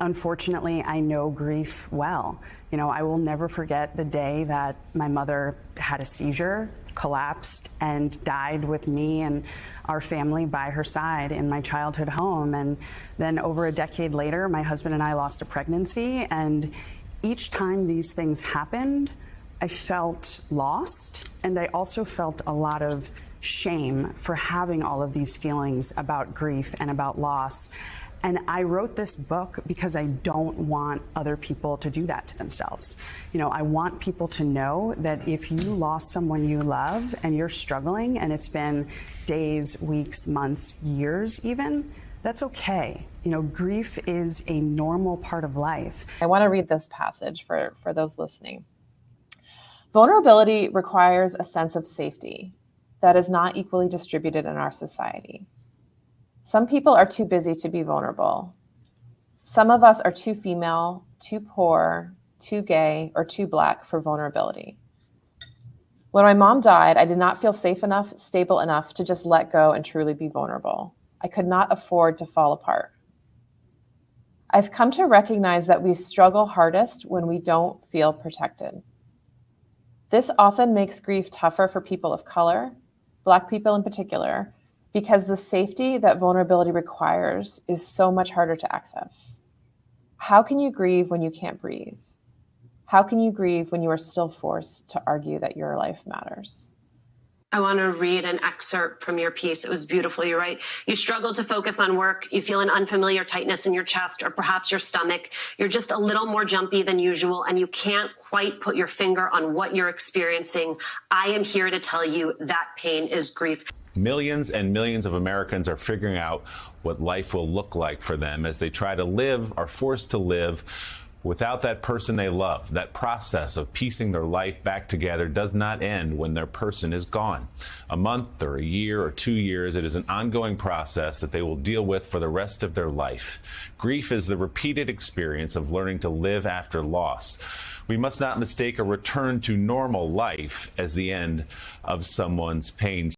Unfortunately, I know grief well. You know, I will never forget the day that my mother had a seizure, collapsed, and died with me and our family by her side in my childhood home. And then over a decade later, my husband and I lost a pregnancy. And each time these things happened, I felt lost. And I also felt a lot of shame for having all of these feelings about grief and about loss. And I wrote this book because I don't want other people to do that to themselves. You know, I want people to know that if you lost someone you love and you're struggling and it's been days, weeks, months, years even, that's okay. You know, grief is a normal part of life. I want to read this passage for those listening. Vulnerability requires a sense of safety that is not equally distributed in our society. Some people are too busy to be vulnerable. Some of us are too female, too poor, too gay, or too Black for vulnerability. When my mom died, I did not feel safe enough, stable enough to just let go and truly be vulnerable. I could not afford to fall apart. I've come to recognize that we struggle hardest when we don't feel protected. This often makes grief tougher for people of color, Black people in particular, because the safety that vulnerability requires is so much harder to access. How can you grieve when you can't breathe? How can you grieve when you are still forced to argue that your life matters? I want to read an excerpt from your piece. It was beautiful. You write, you struggle to focus on work. You feel an unfamiliar tightness in your chest or perhaps your stomach. You're just a little more jumpy than usual and you can't quite put your finger on what you're experiencing. I am here to tell you that pain is grief. Millions and millions of Americans are figuring out what life will look like for them as they try to live, are forced to live without that person they love. That process of piecing their life back together does not end when their person is gone. A month or a year or 2 years, it is an ongoing process that they will deal with for the rest of their life. Grief is the repeated experience of learning to live after loss. We must not mistake a return to normal life as the end of someone's pain.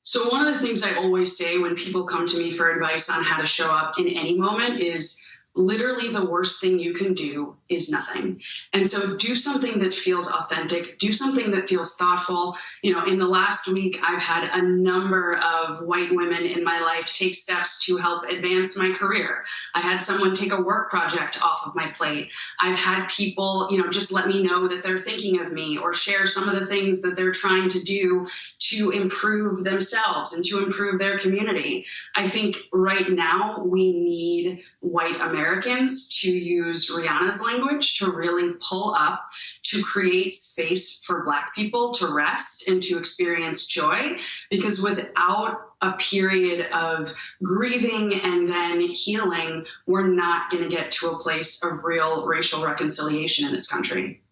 So one of the things I always say when people come to me for advice on how to show up in any moment is literally the worst thing you can do is nothing. And so do something that feels authentic, do something that feels thoughtful. You know, in the last week, I've had a number of white women in my life take steps to help advance my career. I had someone take a work project off of my plate. I've had people, you know, just let me know that they're thinking of me or share some of the things that they're trying to do to improve themselves and to improve their community. I think right now we need white Americans to use Rihanna's language to really pull up, to create space for Black people to rest and to experience joy, because without a period of grieving and then healing, we're not going to get to a place of real racial reconciliation in this country.